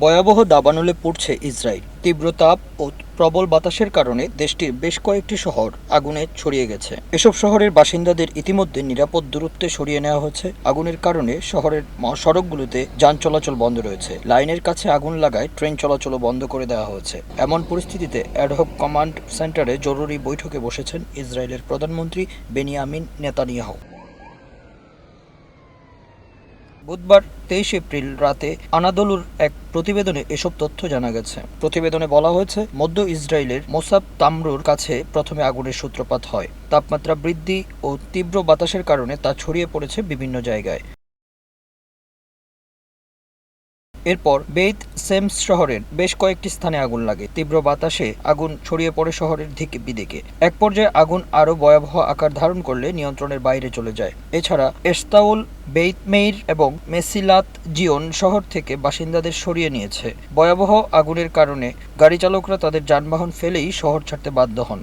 ভয়াবহ দাবানলে পড়ছে ইসরায়েল। তীব্র তাপ ও প্রবল বাতাসের কারণে দেশটির বেশ কয়েকটি শহর আগুনে ছড়িয়ে গেছে। এসব শহরের বাসিন্দাদের ইতিমধ্যে নিরাপদ দূরত্বে সরিয়ে নেওয়া হয়েছে। আগুনের কারণে শহরের মহাসড়কগুলোতে যান চলাচল বন্ধ রয়েছে। লাইনের কাছে আগুন লাগায় ট্রেন চলাচলও বন্ধ করে দেওয়া হয়েছে। এমন পরিস্থিতিতে অ্যাডহক কমান্ড সেন্টারে জরুরি বৈঠকে বসেছেন ইসরায়েলের প্রধানমন্ত্রী বেনিয়ামিন নেতানিয়াহু। বুধবার ২৩ এপ্রিল রাতে আনাদোলুর এক প্রতিবেদনে এসব তথ্য জানা গেছে। প্রতিবেদনে বলা হয়েছে, মধ্য ইসরায়েলের মোসাব তামরুর কাছে প্রথমে আগুনের সূত্রপাত হয়। তাপমাত্রা বৃদ্ধি ও তীব্র বাতাসের কারণে তা ছড়িয়ে পড়েছে বিভিন্ন জায়গায়। এরপর বেইত সেমস শহরের বেশ কয়েকটি স্থানে আগুন লাগে। তীব্র বাতাসে আগুন ছড়িয়ে পড়ে শহরের দিকে বিদিকে। এক পর্যায়ে আগুন আরও ভয়াবহ আকার ধারণ করলে নিয়ন্ত্রণের বাইরে চলে যায়। এছাড়া এস্তাউল, বেইত মেইর এবং মেসিলাত জিওন শহর থেকে বাসিন্দাদের সরিয়ে নিয়েছে। ভয়াবহ আগুনের কারণে গাড়ি চালকরা তাদের যানবাহন ফেলেই শহর ছাড়তে বাধ্য হন।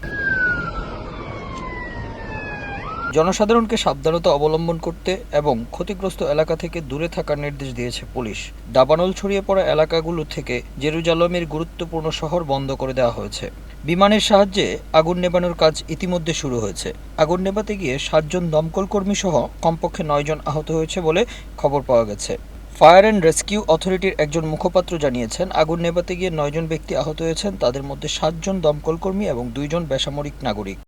জনসাধারণকে সাবধানতা অবলম্বন করতে এবং ক্ষতিগ্রস্ত এলাকা থেকে দূরে থাকার নির্দেশ দিয়েছে পুলিশ। দাবানল ছড়িয়ে পড়া এলাকাগুলো থেকে জেরুজালেমের গুরুত্বপূর্ণ শহর বন্ধ করে দেওয়া হয়েছে। বিমানের সাহায্যে আগুন নেভানোর কাজ ইতিমধ্যে শুরু হয়েছে। আগুন নেভাতে গিয়ে ৭ জন দমকল কর্মী সহ কমপক্ষে ৯ জন আহত হয়েছে বলে খবর পাওয়া গেছে। ফায়ার অ্যান্ড রেস্কিউ অথরিটির একজন মুখপাত্র জানিয়েছেন, আগুন নেভাতে গিয়ে ৯ জন ব্যক্তি আহত হয়েছেন। তাদের মধ্যে ৭ জন দমকল কর্মী এবং ২ জন বেসামরিক নাগরিক।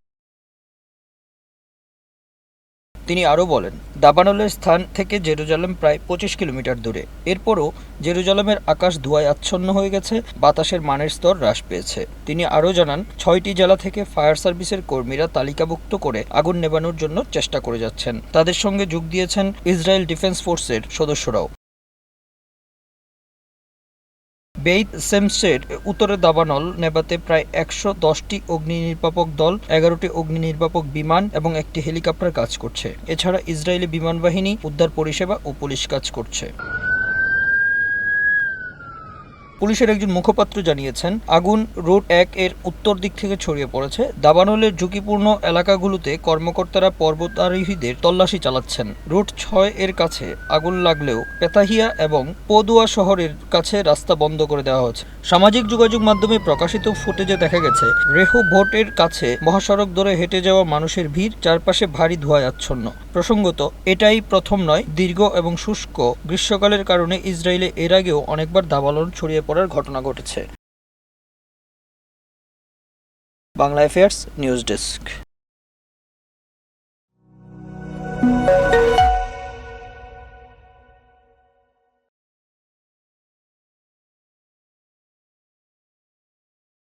তিনি আরও বলেন, দাবানলের স্থান থেকে জেরুজালেম প্রায় ২৫ কিলোমিটার দূরে। এরপরও জেরুজালেমের আকাশ ধোঁয়ায় আচ্ছন্ন হয়ে গেছে, বাতাসের মানের স্তর হ্রাস পেয়েছে। তিনি আরও জানান, ৬টি জেলা থেকে ফায়ার সার্ভিসের কর্মীরা তালিকাভুক্ত করে আগুন নেভানোর জন্য চেষ্টা করে যাচ্ছেন। তাদের সঙ্গে যোগ দিয়েছেন ইসরায়েল ডিফেন্স ফোর্সের সদস্যরাও। বেইত সেমসের উত্তরে দাবানল নেভাতে প্রায় ১১০টি অগ্নি নির্বাপক দল, ১১টি অগ্নি নির্বাপক বিমান এবং একটি হেলিকপ্টার কাজ করছে। এছাড়া ইসরায়েলি বিমান বাহিনী, উদ্ধার পরিষেবা ও পুলিশ কাজ করছে। পুলিশের একজন মুখপাত্র জানিয়েছেন, আগুন রুট ১ এর উত্তর দিক থেকে ছড়িয়ে পড়েছে। দাবানলের ঝুঁকিপূর্ণ এলাকাগুলোতে কর্মকর্তারা পর্বতারোহীদের তল্লাশি চালাচ্ছেন। রুট ৬ এর কাছে আগুন লাগলেও পেতাহিয়া এবং পদুয়া শহরের কাছে রাস্তা বন্ধ করে দেওয়া হয়েছে। সামাজিক যোগাযোগ মাধ্যমে প্রকাশিত ফুটেজে দেখা গেছে, রেহোভোটের কাছে মহাসড়ক ধরে হেঁটে যাওয়া মানুষের ভিড়, চারপাশে ভারী ধোঁয়ায় আচ্ছন্ন। প্রসঙ্গত, এটাই প্রথম নয়। দীর্ঘ এবং শুষ্ক গ্রীষ্মকালের কারণে ইসরায়েলে এর আগেও অনেকবার দাবানল ছড়িয়ে পড়ার ঘটনা ঘটেছে। Bangla affairs news desk.